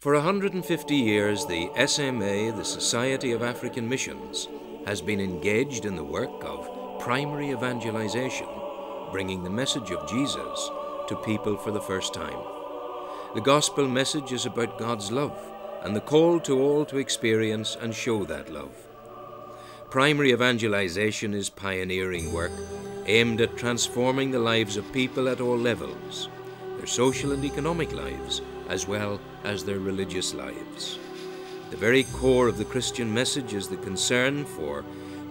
For 150 years, the SMA, the Society of African Missions, has been engaged in the work of primary evangelization, bringing the message of Jesus to people for the first time. The gospel message is about God's love and the call to all to experience and show that love. Primary evangelization is pioneering work aimed at transforming the lives of people at all levels, their social and economic lives, as well as their religious lives. The very core of the Christian message is the concern for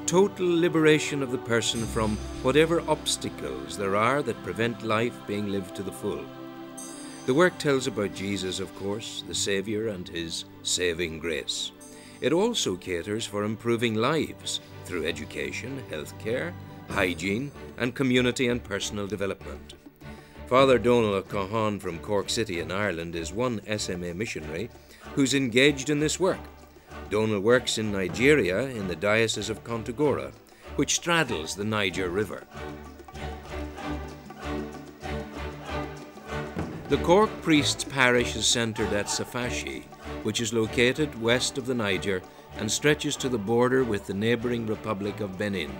total liberation of the person from whatever obstacles there are that prevent life being lived to the full. The work tells about Jesus, of course, the Saviour and his saving grace. It also caters for improving lives through education, healthcare, hygiene, and community and personal development. Father Donal Cahan from Cork City in Ireland is one SMA missionary who's engaged in this work. Donal works in Nigeria in the Diocese of Kontagora, which straddles the Niger River. The Cork Priests Parish is centred at Safashi, which is located west of the Niger and stretches to the border with the neighbouring Republic of Benin.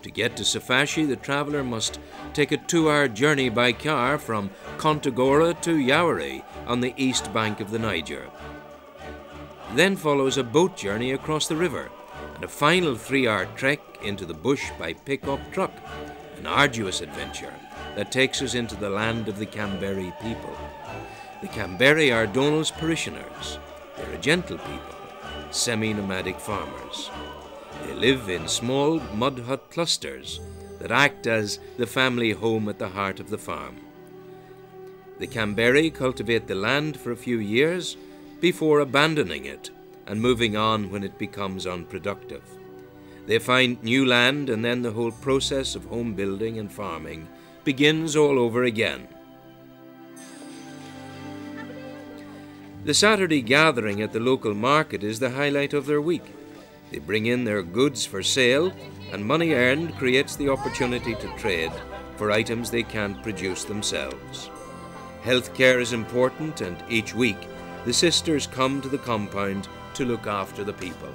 To get to Safashi, the traveller must take a 2-hour journey by car from Kontagora to Yaouré on the east bank of the Niger. Then follows a boat journey across the river and a final 3-hour trek into the bush by pick-up truck, an arduous adventure that takes us into the land of the Kamberi people. The Kamberi are Donal's parishioners. They're a gentle people, semi-nomadic farmers. They live in small mud hut clusters that act as the family home at the heart of the farm. The Kamberi cultivate the land for a few years before abandoning it and moving on when it becomes unproductive. They find new land, and then the whole process of home building and farming begins all over again. The Saturday gathering at the local market is the highlight of their week. They bring in their goods for sale, and money earned creates the opportunity to trade for items they can't produce themselves. Healthcare is important, and each week the sisters come to the compound to look after the people.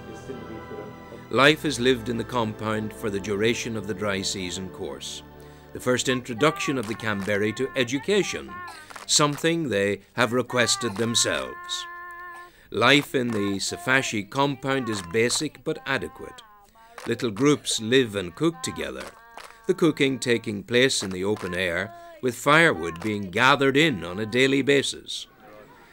Life is lived in the compound for the duration of the dry season course, the first introduction of the Kamberi to education, something they have requested themselves. Life in the Safashi compound is basic but adequate. Little groups live and cook together, the cooking taking place in the open air, with firewood being gathered in on a daily basis.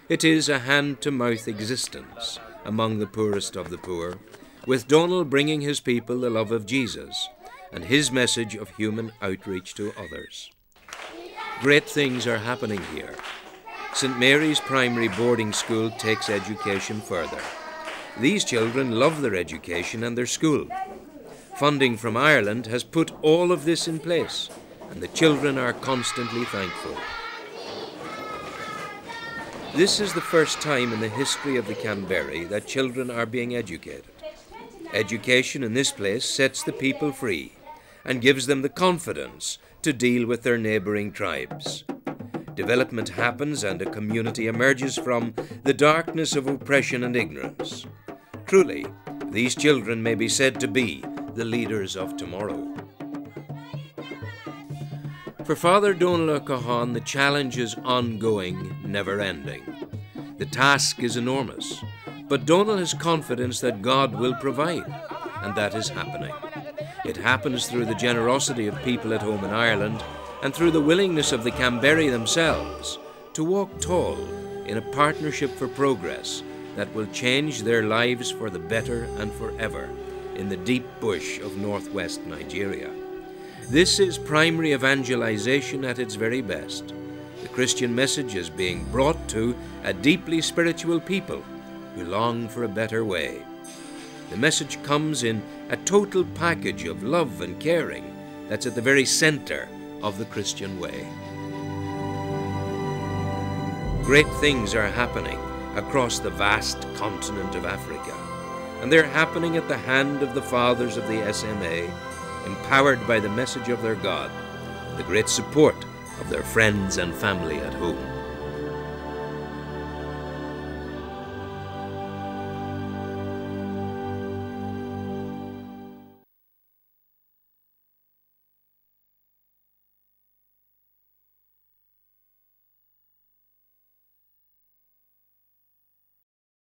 It is a hand-to-mouth existence among the poorest of the poor, with Donal bringing his people the love of Jesus and his message of human outreach to others. Great things are happening here. St. Mary's Primary Boarding School takes education further. These children love their education and their school. Funding from Ireland has put all of this in place, and the children are constantly thankful. This is the first time in the history of the Kamberi that children are being educated. Education in this place sets the people free and gives them the confidence to deal with their neighbouring tribes. Development happens and a community emerges from the darkness of oppression and ignorance. Truly, these children may be said to be the leaders of tomorrow. For Father Donal Cahan, the challenge is ongoing, never-ending. The task is enormous, but Donal has confidence that God will provide, and that is happening. It happens through the generosity of people at home in Ireland and through the willingness of the Kamberi themselves to walk tall in a partnership for progress that will change their lives for the better and forever in the deep bush of northwest Nigeria. This is primary evangelization at its very best. The Christian message is being brought to a deeply spiritual people who long for a better way. The message comes in a total package of love and caring that's at the very center of the Christian way. Great things are happening across the vast continent of Africa, and they're happening at the hand of the fathers of the SMA, empowered by the message of their God, and the great support of their friends and family at home.